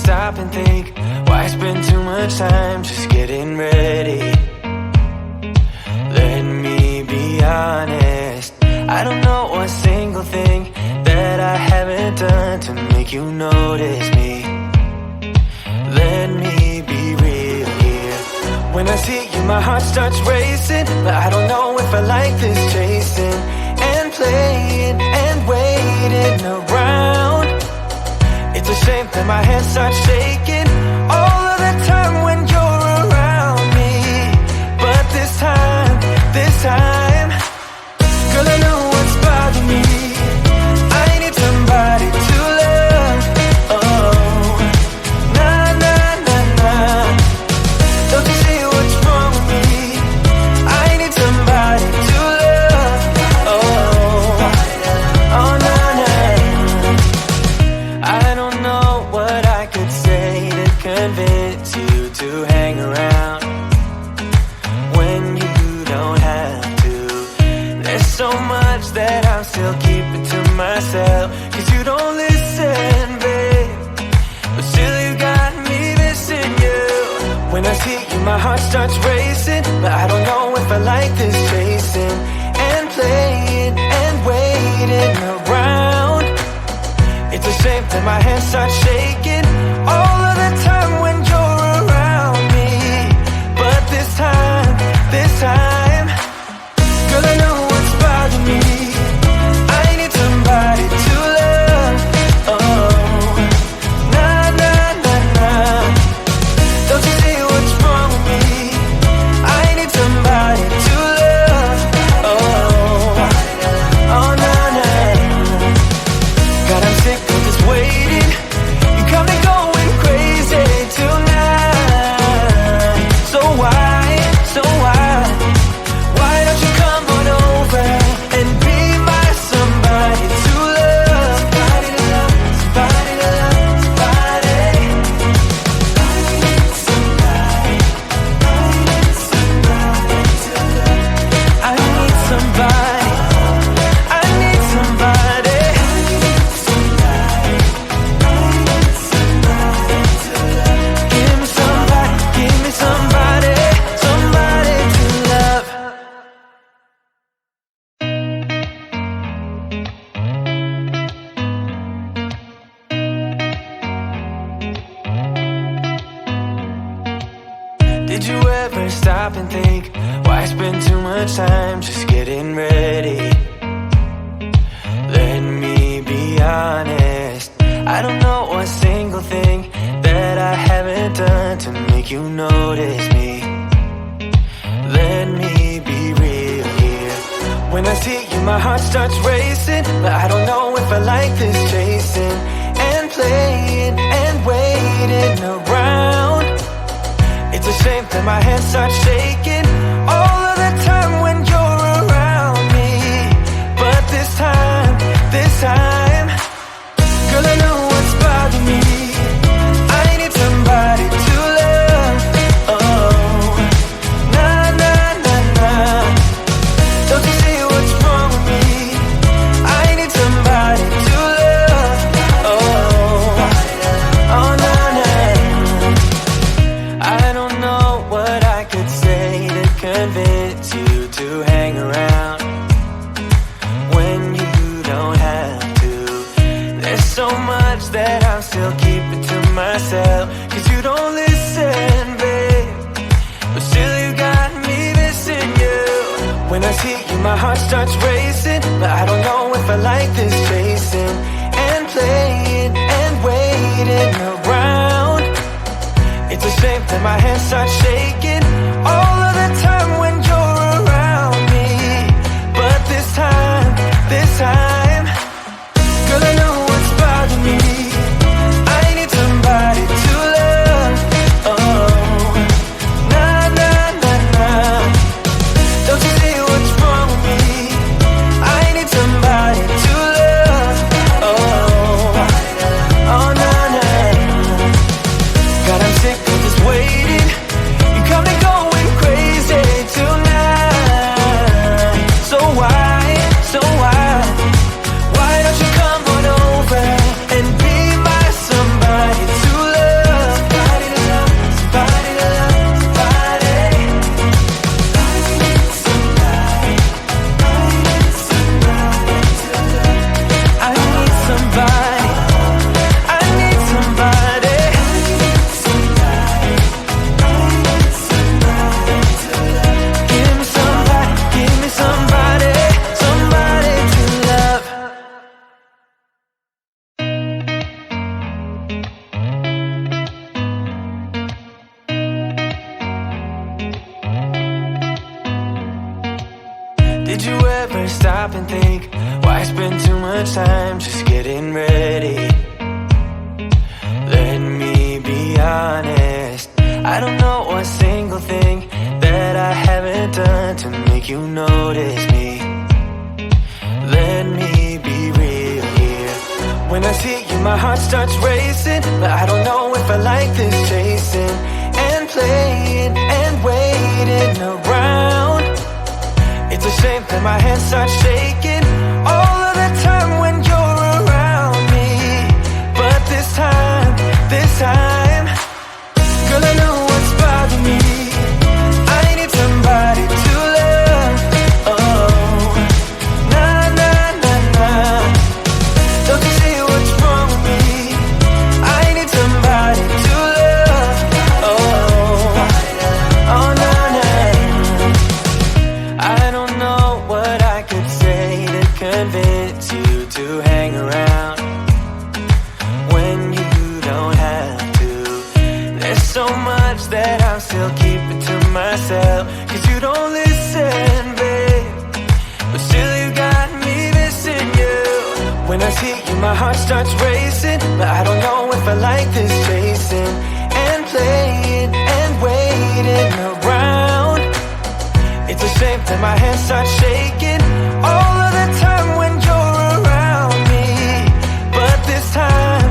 stop and think, why spend too much time just getting ready? Let me be honest, I don't know a single thing that I haven't done to make you notice me. Let me be real here. When I see you, my heart starts racing, but I don't know if I like this chasing and playing and waiting around. It's a shame that my hands start shaking all of the time when you're around me. But this time, girl, I know what's bothering me. I need somebody to love. Oh, nah, nah, nah, nah. Don't you see what's wrong with me? I need somebody to love. Oh, oh, nah, nah. I don't know what I could say to convince you to hang around when you don't have to. There's so much that I'm still keeping to myself, 'cause you don't listen, babe. But still you got me missing you. When I see you, my heart starts racing, but I don't know if I like this chasing and playing and waiting around. It's a shame that my hands start shaking all of the time when you're around me. But this time, girl, I know what's bothering me. I need somebody to love. Oh, nah, nah, nah, nah. Don't you see what's wrong with me? I need somebody to love. Oh, oh, nah, nah. God, I'm sick of this waiting. You got me going crazy tonight. So why? Why don't you come on over and be my somebody to love? Somebody to love, somebody to love, somebody. I need somebody. I need somebody to love. I need somebody. I need somebody. Give me somebody, give me somebody, somebody to love. Did you ever stop and think, why spend too much time just getting ready? Let me be honest, I don't know a single thing that I haven't done to make you notice me. Let me be real here. When I see you, my heart starts racing, but I don't know if I like this chasing and playing and waiting around. It's a shame that my hands start shaking all of the time when you're around me. But this time, girl, I know what's bothering me. I need somebody to love. Oh, nah, nah, nah, nah. Don't you see what's wrong with me? I need somebody to love. Oh, oh, nah, nah. I don't know what I could say to convince you to hang around when you don't have to. There's so much that I'm still keeping to myself, 'cause you don't listen, babe. But still you got me missing you. When I see you, my heart starts racing, but I don't know if I like this chasing and playing and waiting around. It's a shame that my hands start shaking all of the time when you're around me. But this time, girl, I know what's bothering me. I need somebody to love. Oh, nah, nah, nah, nah. Don't you see what's wrong with me? I need somebody to love. Oh, oh, nah, nah. God, I'm sick of this waiting. Did you ever stop and think, why spend too much time just getting ready? Let me be honest, I don't know a single thing that I haven't done to make you notice me. Let me be real here. When I see you, my heart starts racing, but I don't know if I like this chasing and playing and waiting around. It's a shame that my hands start shaking all of the time when you're around me. But this time, girl, I know what's bothering me. I need somebody to love. Oh, nah, nah, nah, nah. Don't you see what's wrong with me? I need somebody to love. Oh, oh, nah, nah. I don't know what I could say to convince you to hang around when you don't have to. There's so much that I'm still keeping to myself, 'cause you don't listen, babe. But still you got me missing you. When I see you, my heart starts racing, but I don't know if I like this chasing and playing and waiting around. It's a shame that my hands start shaking all of the time when you're around me. But this time,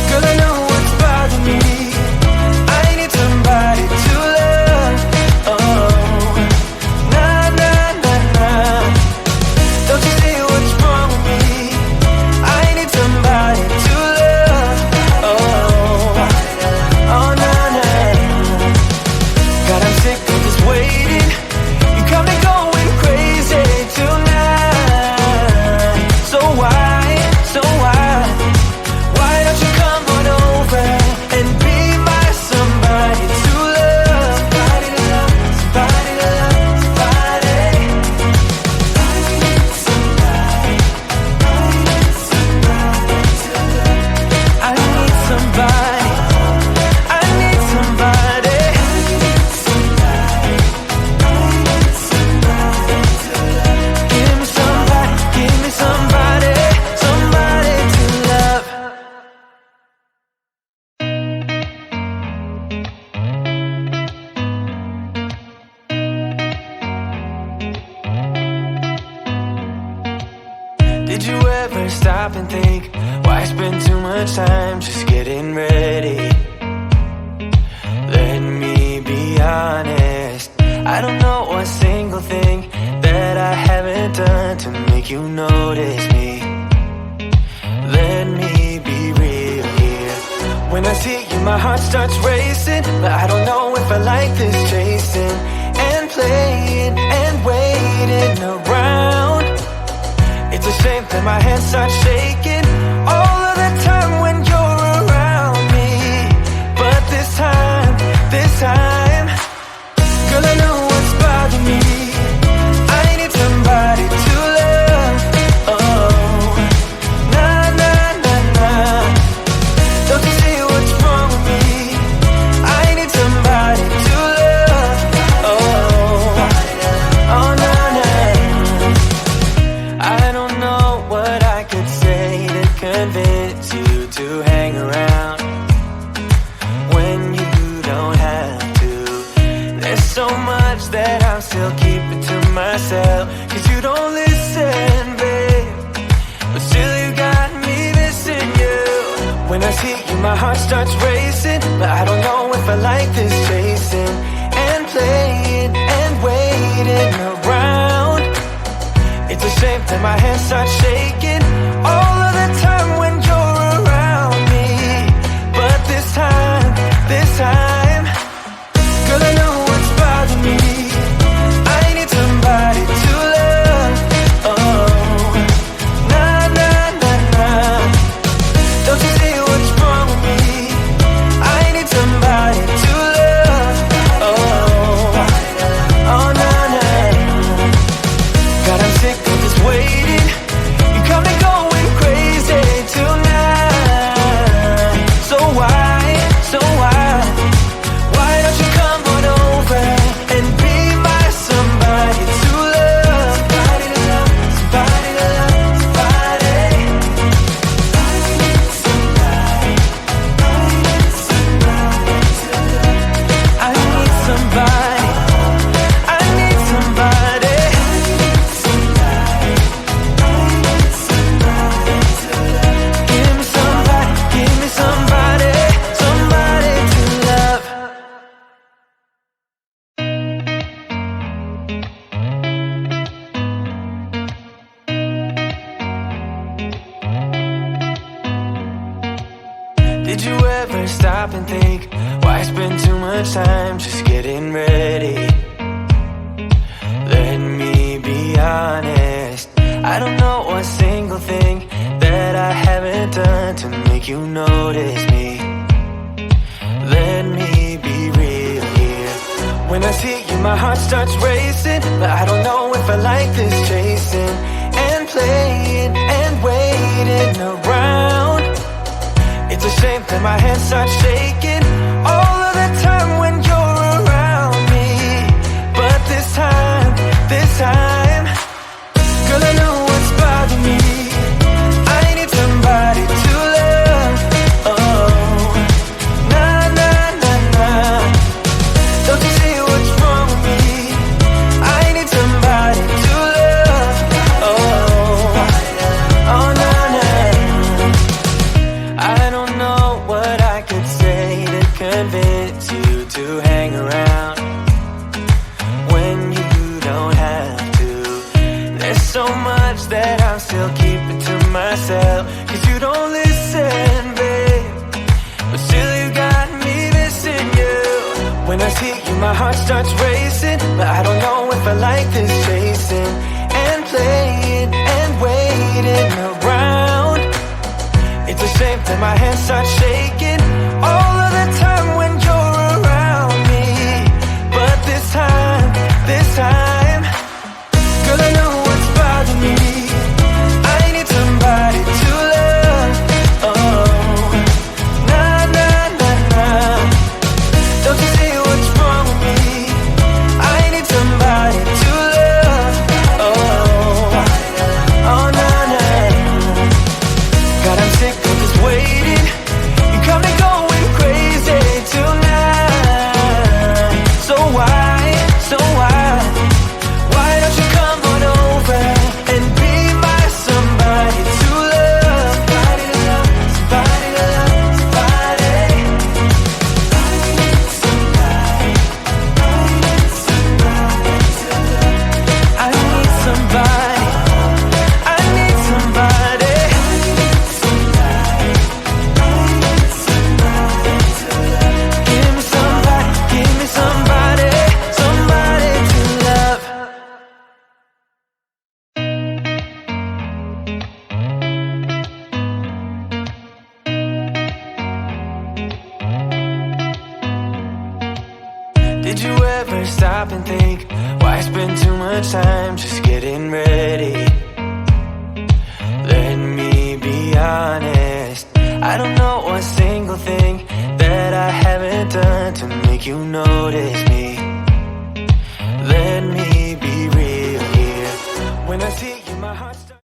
girl, I know what's bothering me. I need somebody to love. Oh, nah, nah, nah, nah. Don't you see what's wrong with me? I need somebody to love. Oh, oh, nah, nah. God, I'm sick of this waiting. You got me going crazy tonight. So why? Why don't you come on over and be my somebody to love? Somebody to love, somebody to love, somebody. I need somebody to love. I need somebody. I need somebody. Give me somebody, give me somebody, somebody to love. Did you ever stop and think, why spend too much time just getting ready? Let me be honest, I don't know a single thing that I haven't done to make you notice me. Let me be real here. When I see you, my heart starts racing, but I don't know if I like this chasing and playing and waiting around. It's a shame that my hands start shaking all of the time when you're around me. But this time, girl, I know what's bothering me. I need somebody to love. Oh, nah, nah, nah, nah. Don't you see what's wrong with me? I need somebody to love. Oh, oh, nah, nah. I don't know what I could say to convince you to hang around when you don't have to. There's so much that I'm still keeping to myself, 'cause you don't listen, babe. But still you got me missing you. When I see you, my heart starts racing, but I don't know if I like this chasing and playing and waiting around. It's a shame that my hands start shaking all of the time when you're around me. But this time, girl, I know what's bothering me. I need somebody to love. Oh, nah, nah, nah, nah. Don't you see what's wrong with me? I need somebody to love. Oh, oh, nah, nah. God, I'm sick of this waiting. stop and think, why spend too much time just getting ready? Let me be honest, I don't know one single thing that I haven't done to make you notice me. Let me be real here. When I see you, my heart starts racing, but I don't know if I like this chasing and playing and waiting around. It's a shame that my hands start shaking all of the time when you're around me. But this time, girl, I know what's bothering me. I need somebody to love. Oh, nah, nah, nah, nah. Don't you see what's wrong with me? I need somebody to love. Oh, oh, nah, nah. I don't know what I could say to convince you to hang around when you don't have to. There's so much that I'm still keeping to myself, 'cause you don't listen, babe. But still you got me missing you. When I see you, my heart starts racing, but I don't know if I like this chasing and playing and waiting around. It's a shame that my hands start shaking all of the time when you're around me. But this time, girl, I know what's bothering me. I need somebody to love. Oh, nah, nah, nah, nah. Don't you see what's wrong with me? I need somebody to love. Oh, oh, nah, nah. God, I'm sick of this waiting. You got me going crazy tonight. So why? Why don't you come on over and be my somebody to love? Somebody to love, somebody to love, somebody. I need somebody to love. I need somebody. I need somebody. Give me somebody, somebody to love. Did you ever stop and think, why spend too much time just getting ready? Let me be honest, I don't know one single thing that I haven't done to make you notice me.